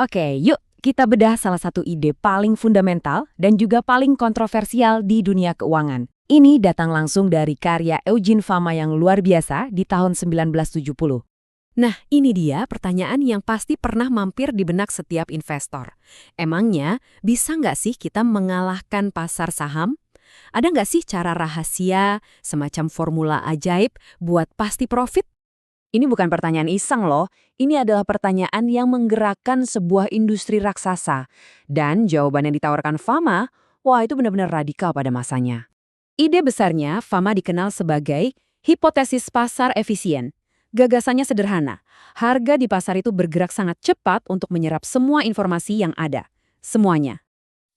Oke, yuk kita bedah salah satu ide paling fundamental dan juga paling kontroversial di dunia keuangan. Ini datang langsung dari karya Eugene Fama yang luar biasa di tahun 1970. Nah, ini dia pertanyaan yang pasti pernah mampir di benak setiap investor. Emangnya, bisa nggak sih kita mengalahkan pasar saham? Ada nggak sih cara rahasia, semacam formula ajaib buat pasti profit? Ini bukan pertanyaan iseng loh, ini adalah pertanyaan yang menggerakkan sebuah industri raksasa. Dan jawaban yang ditawarkan Fama, wah itu benar-benar radikal pada masanya. Ide besarnya, Fama dikenal sebagai hipotesis pasar efisien. Gagasannya sederhana, harga di pasar itu bergerak sangat cepat untuk menyerap semua informasi yang ada. Semuanya.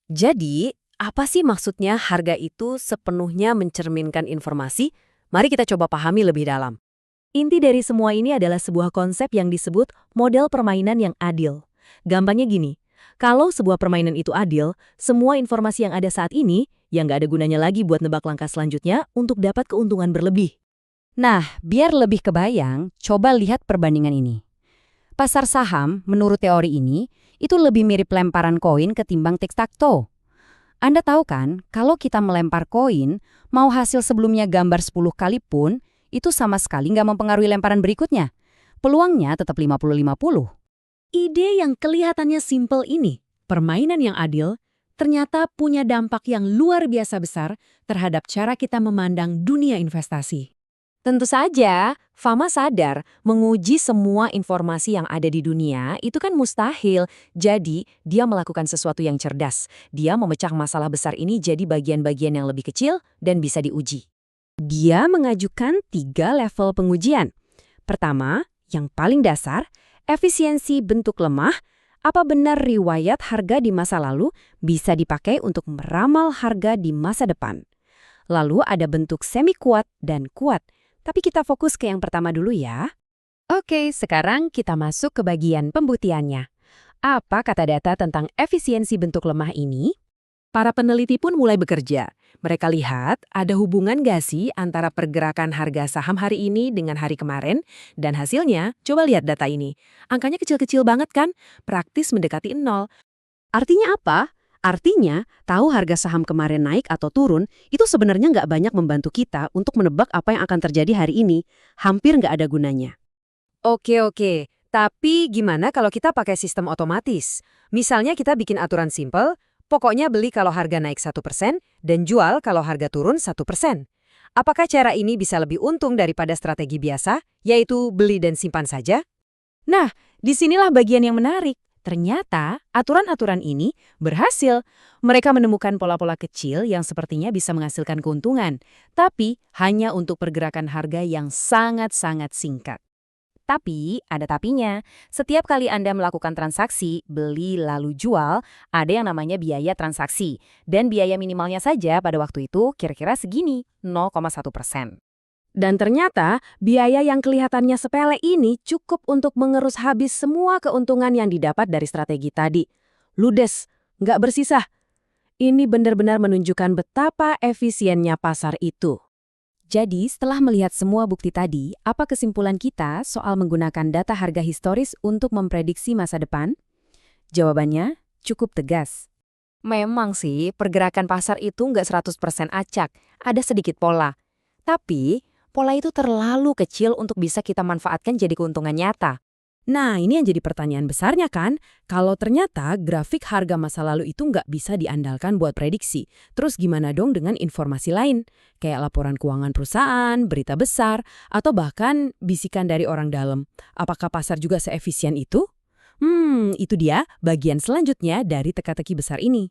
Jadi, apa sih maksudnya harga itu sepenuhnya mencerminkan informasi? Mari kita coba pahami lebih dalam. Inti dari semua ini adalah sebuah konsep yang disebut model permainan yang adil. Gampangnya gini, kalau sebuah permainan itu adil, semua informasi yang ada saat ini, yang nggak ada gunanya lagi buat nebak langkah selanjutnya untuk dapat keuntungan berlebih. Nah, biar lebih kebayang, coba lihat perbandingan ini. Pasar saham, menurut teori ini, itu lebih mirip lemparan koin ketimbang tic-tac-toe. Anda tahu kan, kalau kita melempar koin, mau hasil sebelumnya gambar 10 kali pun, itu sama sekali nggak mempengaruhi lemparan berikutnya. Peluangnya tetap 50-50. Ide yang kelihatannya simpel ini, permainan yang adil, ternyata punya dampak yang luar biasa besar terhadap cara kita memandang dunia investasi. Tentu saja, Fama sadar menguji semua informasi yang ada di dunia itu kan mustahil. Jadi, dia melakukan sesuatu yang cerdas. Dia memecah masalah besar ini jadi bagian-bagian yang lebih kecil dan bisa diuji. Dia mengajukan 3 level pengujian. Pertama, yang paling dasar, efisiensi bentuk lemah. Apa benar riwayat harga di masa lalu bisa dipakai untuk meramal harga di masa depan? Lalu ada bentuk semi kuat dan kuat. Tapi kita fokus ke yang pertama dulu ya. Oke, sekarang kita masuk ke bagian pembuktiannya. Apa kata data tentang efisiensi bentuk lemah ini? Para peneliti pun mulai bekerja. Mereka lihat ada hubungan nggak sih antara pergerakan harga saham hari ini dengan hari kemarin, dan hasilnya, coba lihat data ini. Angkanya kecil-kecil banget kan? Praktis mendekati 0. Artinya apa? Artinya, tahu harga saham kemarin naik atau turun, itu sebenarnya nggak banyak membantu kita untuk menebak apa yang akan terjadi hari ini. Hampir nggak ada gunanya. Oke. Tapi gimana kalau kita pakai sistem otomatis? Misalnya kita bikin aturan simpel, pokoknya beli kalau harga naik 1% dan jual kalau harga turun 1%. Apakah cara ini bisa lebih untung daripada strategi biasa, yaitu beli dan simpan saja? Nah, disinilah bagian yang menarik. Ternyata aturan-aturan ini berhasil. Mereka menemukan pola-pola kecil yang sepertinya bisa menghasilkan keuntungan, tapi hanya untuk pergerakan harga yang sangat-sangat singkat. Tapi, ada tapinya. Setiap kali Anda melakukan transaksi, beli lalu jual, ada yang namanya biaya transaksi. Dan biaya minimalnya saja pada waktu itu kira-kira segini, 0,1%. Dan ternyata, biaya yang kelihatannya sepele ini cukup untuk mengerus habis semua keuntungan yang didapat dari strategi tadi. Ludes, nggak bersisa. Ini benar-benar menunjukkan betapa efisiennya pasar itu. Jadi, setelah melihat semua bukti tadi, apa kesimpulan kita soal menggunakan data harga historis untuk memprediksi masa depan? Jawabannya cukup tegas. Memang sih, pergerakan pasar itu nggak 100% acak, ada sedikit pola. Tapi, pola itu terlalu kecil untuk bisa kita manfaatkan jadi keuntungan nyata. Nah, ini yang jadi pertanyaan besarnya kan, kalau ternyata grafik harga masa lalu itu nggak bisa diandalkan buat prediksi, terus gimana dong dengan informasi lain? Kayak laporan keuangan perusahaan, berita besar, atau bahkan bisikan dari orang dalam. Apakah pasar juga seefisien itu? Itu dia bagian selanjutnya dari teka-teki besar ini.